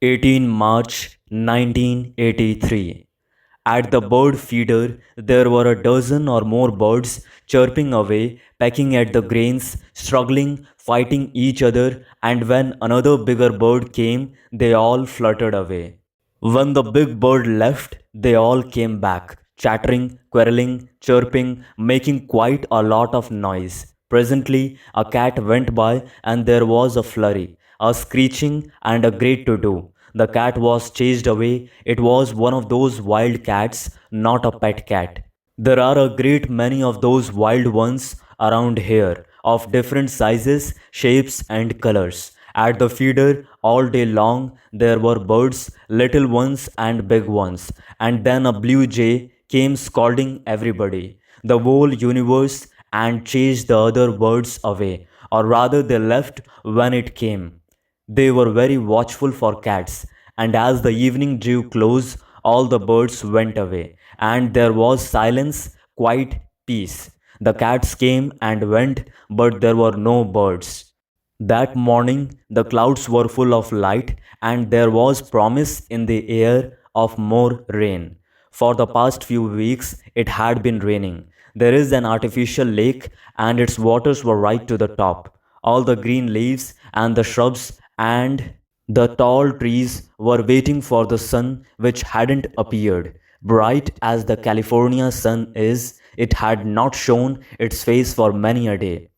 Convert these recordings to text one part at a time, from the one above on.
18 March 1983. At the bird feeder, there were a dozen or more birds chirping away, pecking at the grains, struggling, fighting each other, and when another bigger bird came, they all fluttered away. When the big bird left, they all came back, chattering, quarreling, chirping, making quite a lot of noise. Presently, a cat went by and there was a flurry, a screeching, and a great to do. The cat was chased away. It was one of those wild cats, not a pet cat. There are a great many of those wild ones around here, of different sizes, shapes, and colors. At the feeder, all day long, there were birds, little ones and big ones, and then a blue jay came scolding everybody, the whole universe, and chased the other birds away, or rather, they left when it came. They were very watchful for cats, and as the evening drew close, all the birds went away, and there was silence, quiet peace. The cats came and went, but there were no birds. That morning, the clouds were full of light, and there was promise in the air of more rain. For the past few weeks, it had been raining. There is an artificial lake, and its waters were right to the top. All the green leaves and the shrubs and the tall trees were waiting for the sun, which hadn't appeared. Bright as the California sun is, it had not shown its face for many a day.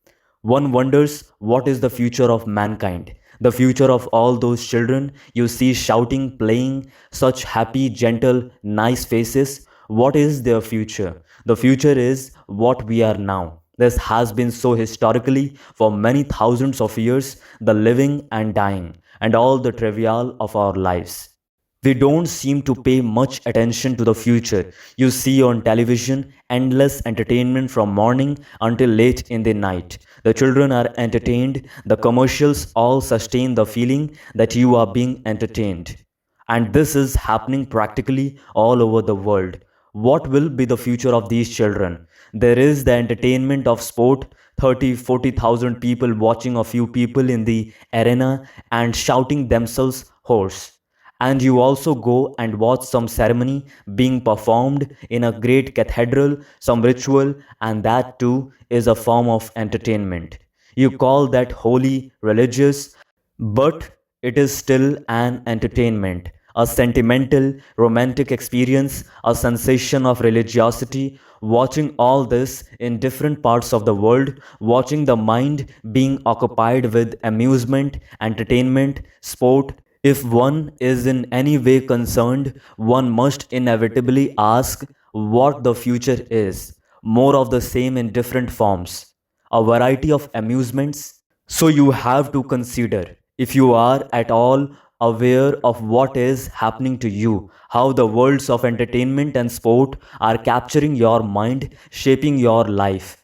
One wonders what is the future of mankind, the future of all those children you see shouting, playing, such happy, gentle, nice faces. What is their future? The future is what we are now. This has been so historically for many thousands of years, the living and dying, and all the trivial of our lives. We don't seem to pay much attention to the future. You see on television endless entertainment from morning until late in the night. The children are entertained, the commercials all sustain the feeling that you are being entertained. And this is happening practically all over the world. What will be the future of these children? There is the entertainment of sport, 30, 40,000 people watching a few people in the arena and shouting themselves hoarse. And you also go and watch some ceremony being performed in a great cathedral, some ritual, and that too is a form of entertainment. You call that holy, religious, but it is still an entertainment, a sentimental, romantic experience, a sensation of religiosity. Watching all this in different parts of the world, watching the mind being occupied with amusement, entertainment, sport. If one is in any way concerned, one must inevitably ask what the future is. More of the same in different forms. A variety of amusements. So you have to consider, if you are at all aware of what is happening to you, how the worlds of entertainment and sport are capturing your mind, shaping your life.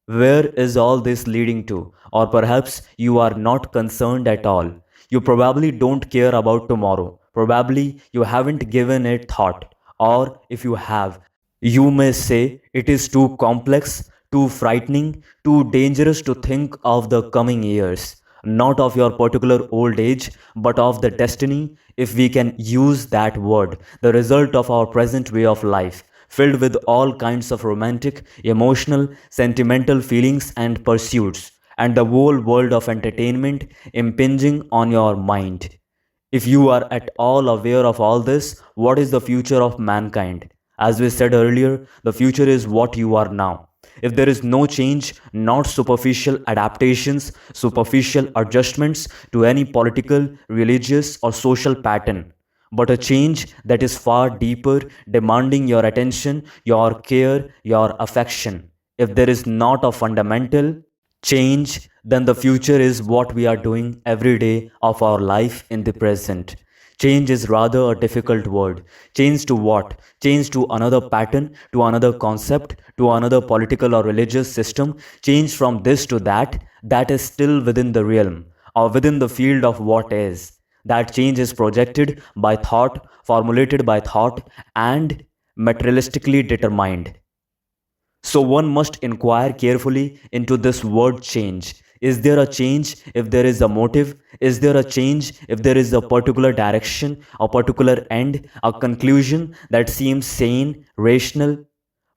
Where is all this leading to? Or perhaps you are not concerned at all. You probably don't care about tomorrow. Probably you haven't given it thought. Or if you have, you may say it is too complex, too frightening, too dangerous to think of the coming years. Not of your particular old age, but of the destiny, if we can use that word, the result of our present way of life, filled with all kinds of romantic, emotional, sentimental feelings and pursuits, and the whole world of entertainment impinging on your mind. If you are at all aware of all this, what is the future of mankind? As we said earlier, the future is what you are now. If there is no change, not superficial adaptations, superficial adjustments to any political, religious, or social pattern, but a change that is far deeper, demanding your attention, your care, your affection. If there is not a fundamental change, then the future is what we are doing every day of our life in the present. Change is rather a difficult word. Change to what? Change to another pattern, to another concept, to another political or religious system. Change from this to that is still within the realm or within the field of what is. That change is projected by thought, formulated by thought, and materialistically determined. So one must inquire carefully into this word change. Is there a change if there is a motive? Is there a change if there is a particular direction, a particular end, a conclusion that seems sane, rational?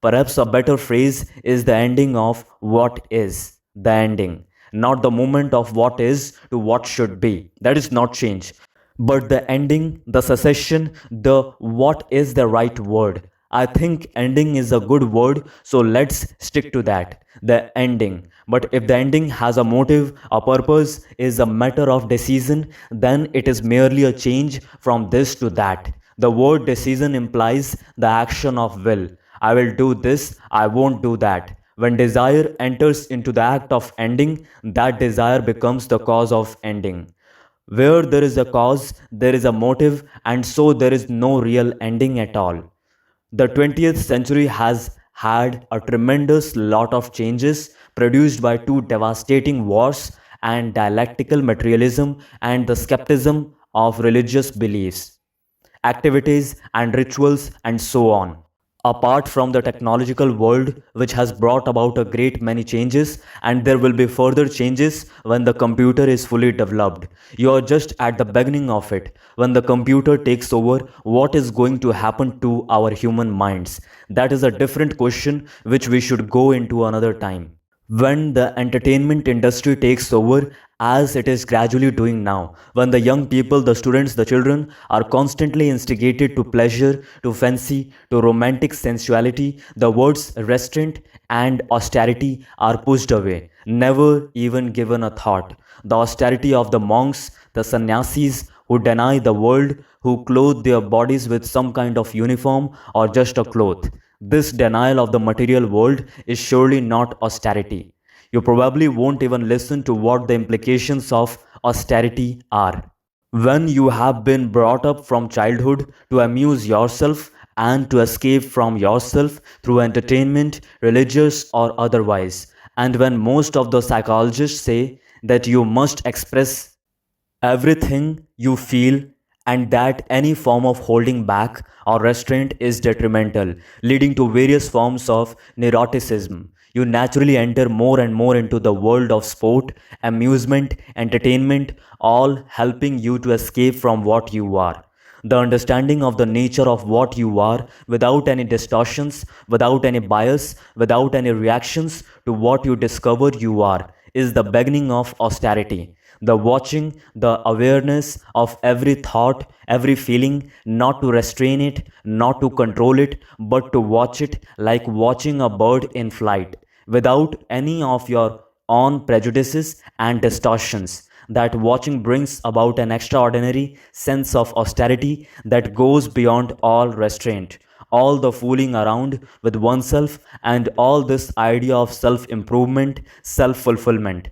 Perhaps a better phrase is the ending of what is. The ending. Not the moment of what is to what should be. That is not change. But the ending, the cessation, the what is the right word. I think ending is a good word, so let's stick to that. The ending. But if the ending has a motive, a purpose, is a matter of decision, then it is merely a change from this to that. The word decision implies the action of will. I will do this, I won't do that. When desire enters into the act of ending, that desire becomes the cause of ending. Where there is a cause, there is a motive, and so there is no real ending at all. The 20th century has had a tremendous lot of changes produced by two devastating wars and dialectical materialism and the skepticism of religious beliefs, activities, and rituals, and so on. Apart from the technological world, which has brought about a great many changes, and there will be further changes when the computer is fully developed. You are just at the beginning of it. When the computer takes over, what is going to happen to our human minds? That is a different question which we should go into another time. When the entertainment industry takes over, as it is gradually doing now, when the young people, the students, the children are constantly instigated to pleasure, to fancy, to romantic sensuality, the words restraint and austerity are pushed away, never even given a thought. The austerity of the monks, the sannyasis who deny the world, who clothe their bodies with some kind of uniform or just a cloth. This denial of the material world is surely not austerity. You probably won't even listen to what the implications of austerity are. When you have been brought up from childhood to amuse yourself and to escape from yourself through entertainment, religious or otherwise, and when most of the psychologists say that you must express everything you feel and that any form of holding back or restraint is detrimental, leading to various forms of neuroticism. You naturally enter more and more into the world of sport, amusement, entertainment, all helping you to escape from what you are. The understanding of the nature of what you are without any distortions, without any bias, without any reactions to what you discover you are is the beginning of austerity. The watching, the awareness of every thought, every feeling, not to restrain it, not to control it, but to watch it like watching a bird in flight, without any of your own prejudices and distortions. That watching brings about an extraordinary sense of austerity that goes beyond all restraint, all the fooling around with oneself, and all this idea of self improvement, self fulfillment.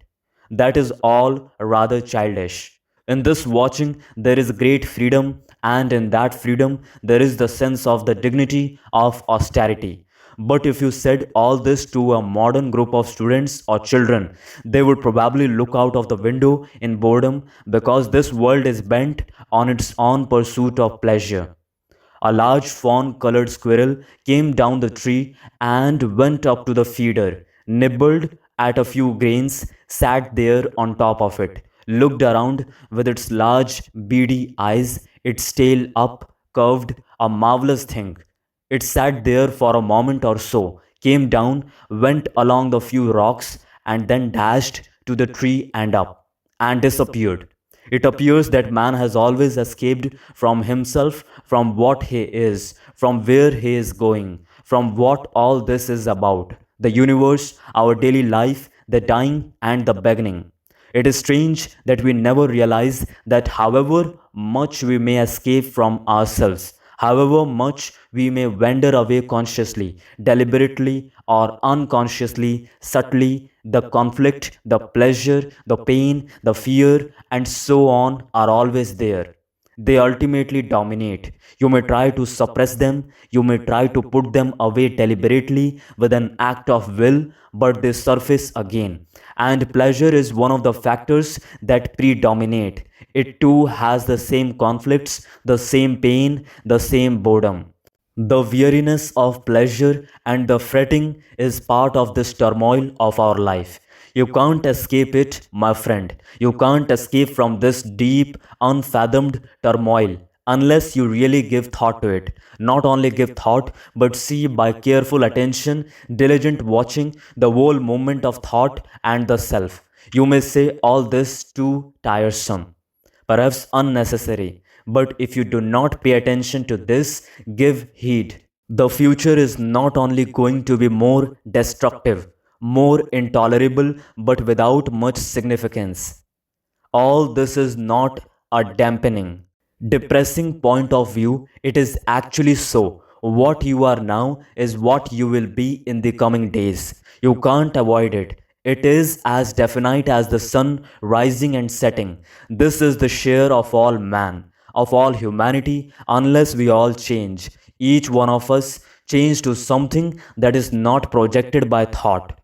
That is all rather childish. In this watching, there is great freedom, and in that freedom, there is the sense of the dignity of austerity. But if you said all this to a modern group of students or children, they would probably look out of the window in boredom because this world is bent on its own pursuit of pleasure. A large fawn colored squirrel came down the tree and went up to the feeder, nibbled at a few grains, sat there on top of it, looked around with its large, beady eyes, its tail up, curved, a marvelous thing. It sat there for a moment or so, came down, went along the few rocks, and then dashed to the tree and up, and disappeared. It appears that man has always escaped from himself, from what he is, from where he is going, from what all this is about the universe, our daily life, the dying, and the beginning. It is strange that we never realize that however much we may escape from ourselves, however much we may wander away consciously, deliberately, or unconsciously, subtly, the conflict, the pleasure, the pain, the fear, and so on are always there. They ultimately dominate. You may try to suppress them, you may try to put them away deliberately with an act of will, but they surface again. And pleasure is one of the factors that predominate. It too has the same conflicts, the same pain, the same boredom. The weariness of pleasure and the fretting is part of this turmoil of our life. You can't escape it, my friend. You can't escape from this deep, unfathomed turmoil unless you really give thought to it. Not only give thought, but see by careful attention, diligent watching, the whole movement of thought and the self. You may say all this too tiresome, perhaps unnecessary, but if you do not pay attention to this, give heed. The future is not only going to be more destructive, more intolerable, but without much significance. All this is not a dampening, depressing point of view. It is actually so. What you are now is what you will be in the coming days. You can't avoid it. It is as definite as the sun rising and setting. This is the share of all man, of all humanity, unless we all change. Each one of us change to something that is not projected by thought.